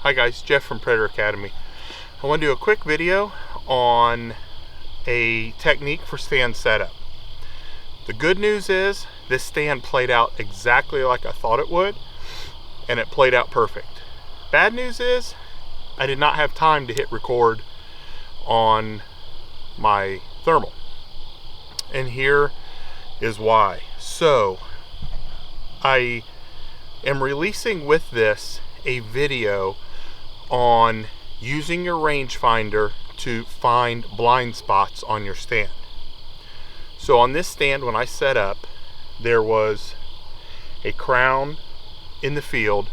Hi guys, Jeff from Predator Academy. I want to do a quick video on a technique for stand setup. The good news is this stand played out exactly like I thought it would, and it played out perfect. Bad news is I did not have time to hit record on my thermal, and here is why. So I am releasing with this a video on using your rangefinder to find blind spots on your stand. So on this stand, when I set up, there was a crown in the field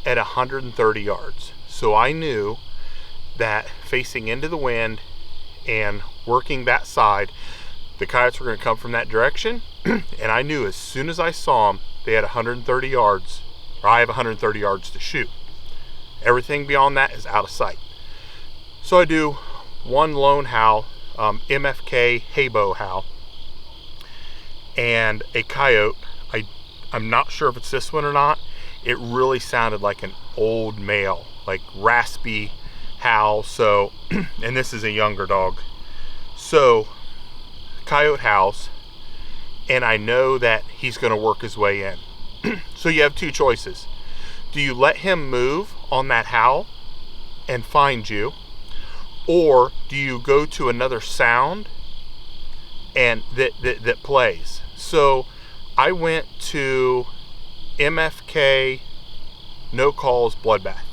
at 130 yards. So I knew that facing into the wind and working that side, the coyotes were going to come from that direction. And I knew as soon as I saw them, they had 130 yards, or I have 130 yards to shoot. Everything beyond that is out of sight. So I do one lone howl, MFK haybow howl, and a coyote. I'm not sure if it's this one or not. It really sounded like an old male, like raspy howl. So, and this is a younger dog. So, coyote howls, and I know that he's going to work his way in. So you have two choices. Do you let him move on that howl and find you, or do you go to another sound and that plays? So I went to MFK no calls bloodbath.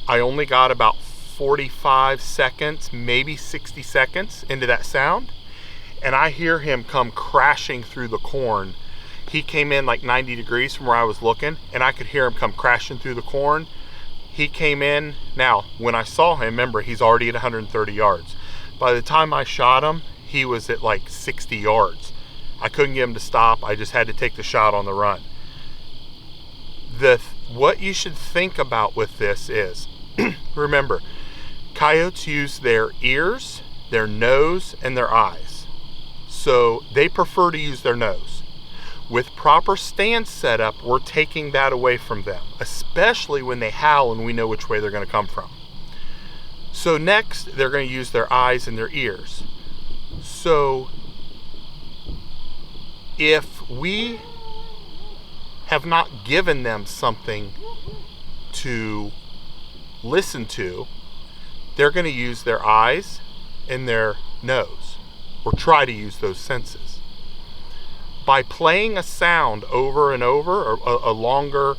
I only got about 45 seconds, maybe 60 seconds into that sound, and I hear him come crashing through the corn. He came in like 90 degrees from where I was looking, and I could hear him come crashing through the corn. He came in. Now, when I saw him, remember, he's already at 130 yards. By the time I shot him, he was at like 60 yards. I couldn't get him to stop. I just had to take the shot on the run. What you should think about with this is, remember, coyotes use their ears, their nose, and their eyes. So they prefer to use their nose. With proper stand setup, we're taking that away from them, especially when they howl and we know which way they're going to come from. So next, they're going to use their eyes and their ears. So if we have not given them something to listen to, they're going to use their eyes and their nose, or try to use those senses. By playing a sound over and over, or a longer,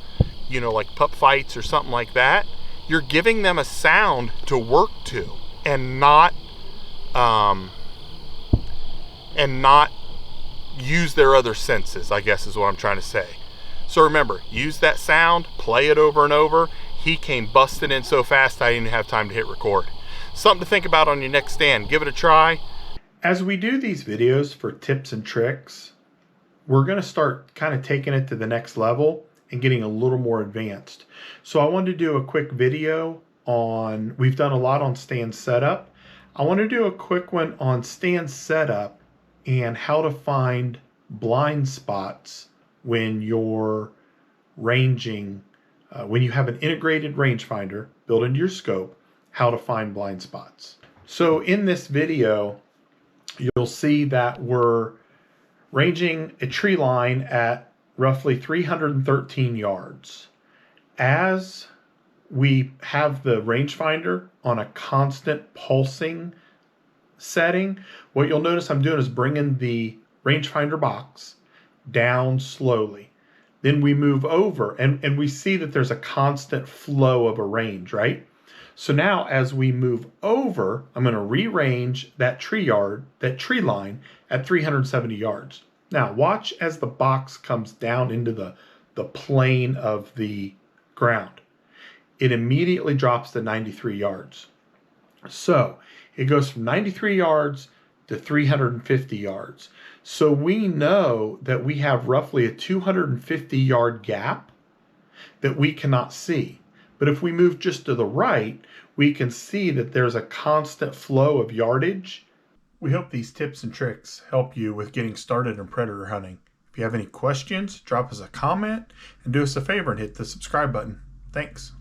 like pup fights or something like that, you're giving them a sound to work to, and not use their other senses, I guess is what I'm trying to say. So remember, use that sound, play it over and over. He came busting in so fast I didn't have time to hit record. Something to think about on your next stand. Give it a try. As we do these videos for tips and tricks, we're going to start kind of taking it to the next level and getting a little more advanced. So I wanted to do a quick video on, we've done a lot on stand setup. I want to do a quick one on stand setup and how to find blind spots when you're ranging, when you have an integrated rangefinder built into your scope, how to find blind spots. So in this video, you'll see that we're ranging a tree line at roughly 313 yards. As we have the rangefinder on a constant pulsing setting, what you'll notice I'm doing is bringing the rangefinder box down slowly. Then we move over and we see that there's a constant flow of a range, right? So now as we move over, I'm going to rearrange that tree line at 370 yards. Now watch as the box comes down into the plane of the ground. It immediately drops to 93 yards. So it goes from 93 yards to 350 yards. So we know that we have roughly a 250 yard gap that we cannot see. But if we move just to the right, we can see that there's a constant flow of yardage. We hope these tips and tricks help you with getting started in predator hunting. If you have any questions, drop us a comment and do us a favor and hit the subscribe button. Thanks.